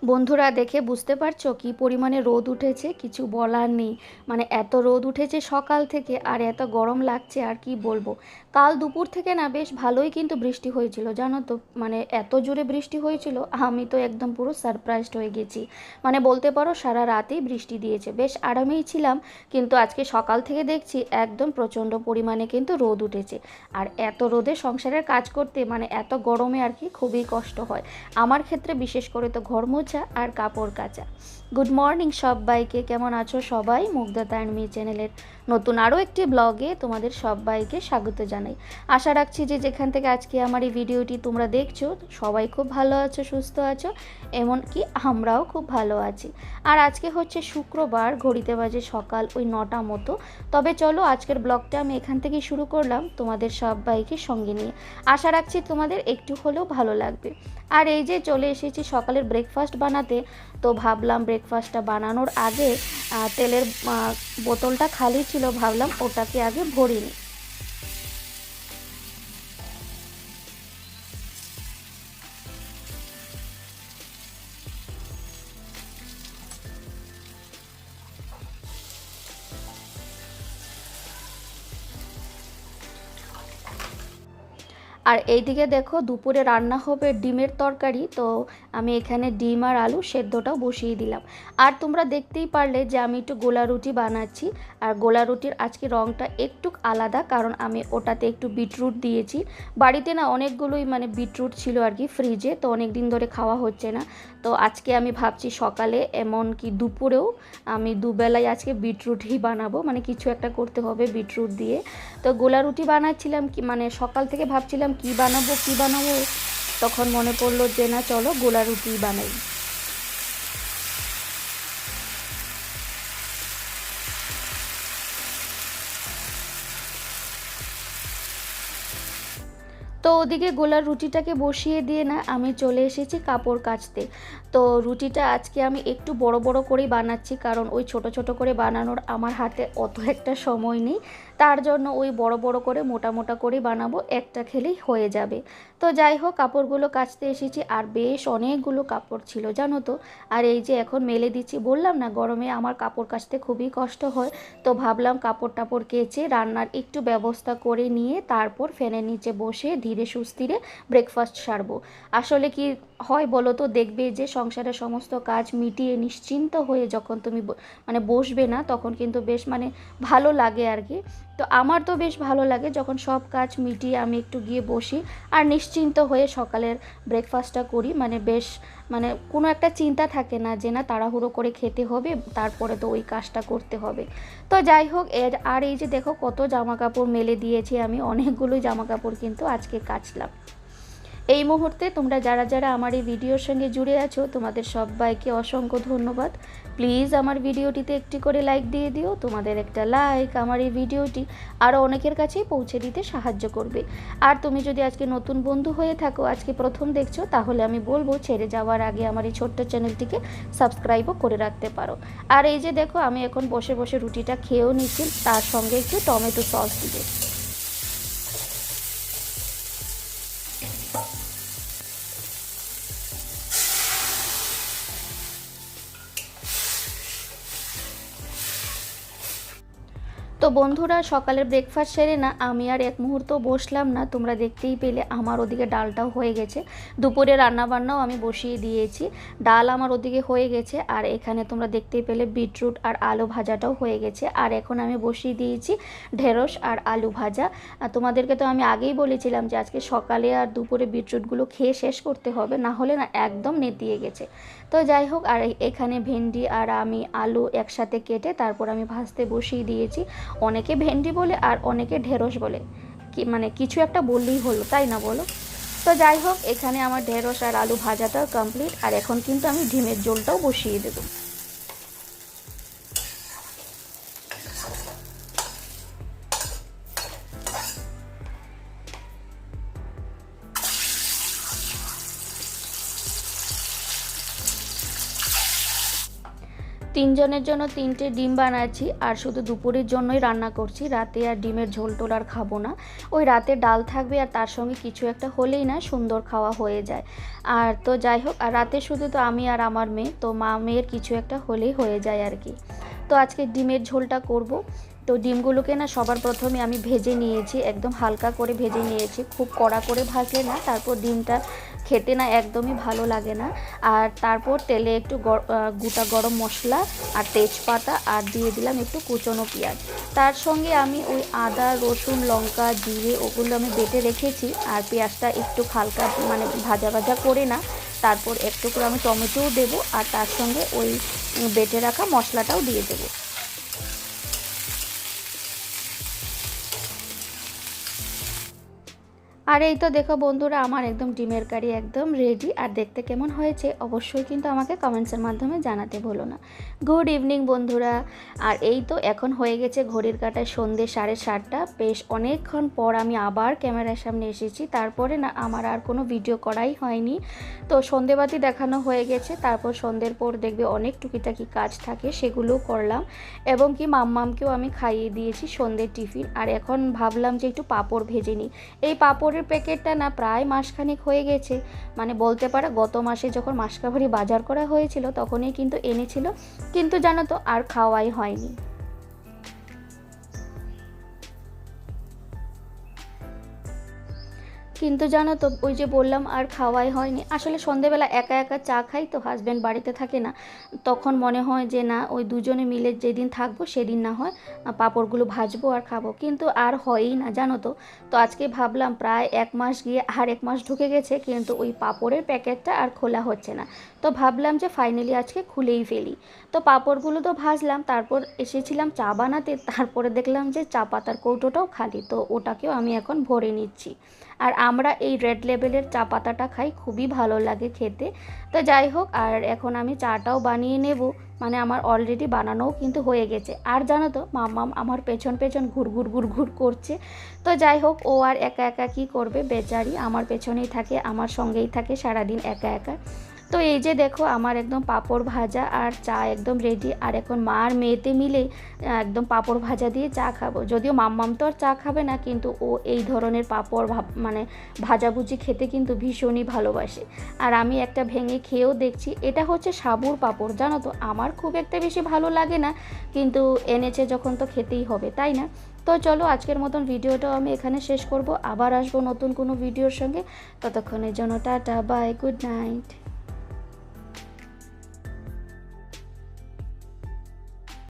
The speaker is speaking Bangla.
বন্ধুরা দেখে বুঝতে পারছো কি পরিমাণে রোদ উঠেছে, কিছু বলার নেই। মানে এত রোদ উঠেছে সকাল থেকে, আর এত গরম লাগছে আর কি বলবো। কাল দুপুর থেকে না বেশ ভালোই কিন্তু বৃষ্টি হয়েছিল, জানো তো। মানে এত জোরে বৃষ্টি হয়েছিল, আমি তো একদম পুরো সারপ্রাইজড হয়ে গেছি। মানে বলতে পারো সারা রাতেই বৃষ্টি দিয়েছে, বেশ আরামেই ছিলাম। কিন্তু আজকে সকাল থেকে দেখছি একদম প্রচণ্ড পরিমাণে কিন্তু রোদ উঠেছে। আর এত রোদে সংসারের কাজ করতে, মানে এত গরমে আর কি খুবই কষ্ট হয়। আমার ক্ষেত্রে বিশেষ করে তো ঘর মোছা আর কাপড় কাচা। গুড মর্নিং সবাইকে, কেমন আছো সবাই? মুগ্ধা তারণী চ্যানেলের নতুন আরও একটি ব্লগে তোমাদের সবাইকে স্বাগত জানাই। আশা রাখছি যে যেখান থেকে আজকে আমার এই ভিডিওটি তোমরা দেখছো সবাই খুব ভালো আছো, সুস্থ আছো, এমনকি আমরাও খুব ভালো আছি। আর আজকে হচ্ছে শুক্রবার, ঘড়িতে বাজে সকাল ওই 9টা মতো। তবে চলো আজকের ব্লগটা আমি এখান থেকেই শুরু করলাম তোমাদের সবাইকে সঙ্গে নিয়ে। আশা রাখছি তোমাদের একটু হলেও ভালো লাগবে। আর এই যে চলে এসেছি সকালের ব্রেকফাস্ট বানাতে। তো ভাবলাম ব্রেকফাস্টটা বানানোর আগে তেলের বোতলটা খালি ছিল, ভাবলাম ওটাকে আগে ভরে নিই। আর এইদিকে দেখো দুপুরে রান্না হবে ডিমের তরকারি। তো আমি এখানে ডিম আর আলু সেদ্ধটাও বসিয়ে দিলাম। আর তোমরা দেখতেই পারলে যে আমি একটু গোলা রুটি বানাচ্ছি। আর গোলা রুটির আজকে রঙটা একটু আলাদা, কারণ আমি ওটাতে একটু বিটরুট দিয়েছি। বাড়িতে না অনেকগুলোই মানে বিটরুট ছিল আর কি ফ্রিজে, তো অনেক দিন ধরে খাওয়া হচ্ছে না। তো আজকে আমি ভাবছি সকালে এমনকি দুপুরেও আমি দুবেলায় আজকে বিটরুটই বানাবো, মানে কিছু একটা করতে হবে বিটরুট দিয়ে। তো গোলা রুটি বানাচ্ছিলাম, কি মানে সকাল থেকে ভাবছিলাম কি বানাবো কি বানাবো, তখন মনে পড়লো যে না চলো গোলা রুটি বানাই। তো ওদিকে গোলার রুটিটাকে বসিয়ে দিয়ে না আমি চলে এসেছি কাপড় কাচতে। তো রুটিটা আজকে আমি একটু বড় বড় করেই বানাচ্ছি, কারণ ওই ছোট ছোট করে বানানোর আমার হাতে অত একটা সময় নেই। তার জন্য ওই বড় বড় করে মোটা মোটা করে বানাবো, একটা খেলেই হয়ে যাবে। তো যাই হোক কাপড়গুলো কাচতে এসেছি, আর বেশ অনেকগুলো কাপড় ছিল জানো তো। আর এই যে এখন মেলে দিচ্ছি, বললাম না গরমে আমার কাপড় কাচতে খুবই কষ্ট হয়। তো ভাবলাম কাপড় টাপড় কেচে রান্নার একটু ব্যবস্থা করে নিয়ে তারপর ফ্যানের নিচে বসে ধীরে সুস্থিরে ব্রেকফাস্ট সারবো। আসলে কি হয় বলো তো, দেখবে যে সংসারের সমস্ত কাজ মিটিয়ে নিশ্চিন্ত হয়ে যখন তুমি মানে বসবে না, তখন কিন্তু বেশ মানে ভালো লাগে আর কি। তো আমার তো বেশ ভালো লাগে যখন সব কাজ মিটিয়ে আমি একটু গিয়ে বসি আর নিশ্চিন্ত হয়ে সকালের ব্রেকফাস্টটা করি। মানে বেশ মানে কোনো একটা চিন্তা থাকে না যে না তাড়াহুড়ো করে খেতে হবে, তারপরে তো ওই কাজটা করতে হবে। তো যাই হোক আর এই যে দেখো কত জামা কাপড় মেলে দিয়েছি আমি, অনেকগুলোই জামা কাপড় কিন্তু আজকে কাচলাম। এই মুহূর্তে তোমরা যারা যারা আমার এই ভিডিওর সঙ্গে জুড়ে আছো তোমাদের সবাইকে অসংখ্য ধন্যবাদ। প্লিজ আমার ভিডিওটিতে একটি করে লাইক দিয়ে দিও, তোমাদের একটা লাইক আমার এই ভিডিওটি আরও অনেকের কাছেই পৌঁছে দিতে সাহায্য করবে। আর তুমি যদি আজকে নতুন বন্ধু হয়ে থাকো, আজকে প্রথম দেখছো, তাহলে আমি বলবো ছেড়ে যাওয়ার আগে আমার এই ছোট্ট চ্যানেলটিকে সাবস্ক্রাইবও করে রাখতে পারো। আর এই যে দেখো আমি এখন বসে বসে রুটিটা খেয়েও নিচ্ছি, তার সঙ্গে একটু টমেটো সস দিয়ে। তো বন্ধুরা সকালের ব্রেকফাস্ট সেরে না আমি আর এক মুহূর্ত বসলাম না, তোমরা দেখতেই পেলে আমার ওদিকে ডালটাও হয়ে গেছে। দুপুরে রান্নাবান্নাও আমি বসিয়ে দিয়েছি, ডাল আমার ওদিকে হয়ে গেছে। আর এখানে তোমরা দেখতেই পেলে বিটরুট আর আলু ভাজাটাও হয়ে গেছে। আর এখন আমি বসিয়ে দিয়েছি ঢেঁড়স আর আলু ভাজা। আর তোমাদেরকে তো আমি আগেই বলেছিলাম যে আজকে সকালে আর দুপুরে বিটরুটগুলো খেয়ে শেষ করতে হবে, না হলে না একদম নেতিয়ে গেছে। তো যাই হোক, আর এখানে ভেন্ডি আর আমি আলু একসাথে কেটে তারপর আমি ভাজতে বসিয়ে দিয়েছি। অনেকে ভেন্ডি বলে আর অনেকে ঢেঁড়স বলে, কি মানে কিছু একটা বললেই হলো, তাই না বলো? তো যাই হোক এখানে আমার ঢেঁড়স আর আলু ভাজাটাও কমপ্লিট, আর এখন কিন্তু আমি ডিমের ঝোলটাও বসিয়ে দেবো। তিনজনের জন্য 3টে ডিম বানাচ্ছি আর শুধু দুপুরের জন্যই রান্না করছি। রাতে আর ডিমের ঝোল টোল আর খাবো না। ওই রাতে ডাল থাকবে আর তার সঙ্গে কিছু একটা হলেই না সুন্দর খাওয়া হয়ে যায়। আর তো যাই হোক, আর রাতে শুধু তো আমি আর আমার মেয়ে, তো মা মেয়ের কিছু একটা হলেই হয়ে যায় আর কি। তো আজকে ডিমের ঝোলটা করব। তো ডিমগুলোকে না সবার প্রথমে আমি ভেজে নিয়েছি, একদম হালকা করে ভেজে নিয়েছি, খুব কড়া করে ভাজলে না তারপর ডিমটা খেতে না একদমই ভালো লাগে না। আর তারপর তেলে একটু গোটা গরম মশলা আর তেজপাতা আর দিয়ে দিলাম একটু কুচনো পেঁয়াজ। তার সঙ্গে আমি ওই আদা রসুন লঙ্কা জিরে ওগুলো আমি বেটে রেখেছি। আর পেঁয়াজটা একটু হালকা মানে ভাজা ভাজা করে না তারপর একটু করে আমি টমেটোও দেবো আর তার সঙ্গে ওই বেটে রাখা মশলাটাও দিয়ে দেবো। আর এই তো দেখো বন্ধুরা, আমার একদম ডিমের কারি একদম রেডি। আর দেখতে কেমন হয়েছে অবশ্যই কিন্তু আমাকে কমেন্টসের মাধ্যমে জানাতে ভুলো না। গুড ইভিনিং বন্ধুরা। আর এই তো এখন হয়ে গেছে ঘড়ির কাঁটায় সন্ধ্যে 7:30। বেশ অনেকক্ষণ পর আমি আবার ক্যামেরার সামনে এসেছি। তারপরে না আমার আর কোনো ভিডিও করাই হয়নি। তো সন্ধেবাতি দেখানো হয়ে গেছে, তারপর সন্ধ্যের পর দেখবে অনেক টুকিটাকি কাজ থাকে, সেগুলোও করলাম। এবং কি মাম্মামকেও আমি খাইয়ে দিয়েছি সন্ধ্যের টিফিন। আর এখন ভাবলাম যে একটু পাঁপড় ভেজে নিই। এই পাঁপড়ের প্যাকেটটা না প্রায় মাসখানেক হয়ে গেছে, মানে বলতে পারো গত মাসে যখন মাসকাবারি বাজার করা হয়েছিল তখনই কিন্তু এনেছিল, কিন্তু জানো তো আর খাওয়াই হয়নি। কিন্তু জানো তো ওই যে বললাম আর খাওয়াই হয়নি। আসলে সন্ধেবেলা একা একা চা খাই, তো হাজব্যান্ড বাড়িতে থাকে না, তখন মনে হয় যে না ওই দুজনে মিলে যেদিন থাকবো সেদিন না হয় পাঁপড়গুলো ভাজবো আর খাবো, কিন্তু আর হয়ই না জানো তো। তো আজকে ভাবলাম প্রায় 1 মাস গিয়ে আর 1 মাস ঢুকে গেছে, কিন্তু ওই পাঁপড়ের প্যাকেটটা আর খোলা হচ্ছে না। তো ভাবলাম যে ফাইনালি আজকে খুলেই ফেলি। তো পাঁপড়গুলো তো ভাজলাম, তারপর এসেছিলাম চা বানাতে, তারপরে দেখলাম যে চা পাতার কৌটোটাও খালি, তো ওটাকেও আমি এখন ভরে নিচ্ছি। আর আমরা এই রেড লেবেলের চা পাতাটা খাই, খুবই ভালো লাগে খেতে। তো যাই হোক, আর এখন আমি চাটাও বানিয়ে নেব, মানে আমার অলরেডি বানানোও কিন্তু হয়ে গেছে। আর জানো তো মাম্মাম আমার পেছন পেছন ঘুরঘুর ঘুরঘুর করছে। তো যাই হোক, ও আর একা একা কী করবে বেচারি, আমার পেছনেই থাকে, আমার সঙ্গেই থাকে সারাদিন একা একা। তো এই যে দেখো আমার একদম পাঁপড় ভাজা আর চা একদম রেডি। আর এখন মা আর মেয়েতে মিলে একদম পাঁপড় ভাজা দিয়ে চা খাবো। যদিও মাম্মাম তো আর চা খাবে না, কিন্তু ও এই ধরনের পাঁপড় মানে ভাজাভুজি খেতে কিন্তু ভীষণই ভালোবাসে। আর আমি একটা ভেঙে খেয়েও দেখছি, এটা হচ্ছে সাবুর পাঁপড় জানো তো। আমার খুব একটা বেশি ভালো লাগে না, কিন্তু এনেছে যখন তো খেতেই হবে, তাই না? তো চলো আজকের মতন ভিডিওটাও আমি এখানে শেষ করব। আবার আসবো নতুন কোনো ভিডিওর সঙ্গে। ততক্ষণের জন্য টাটা বাই, গুড নাইট।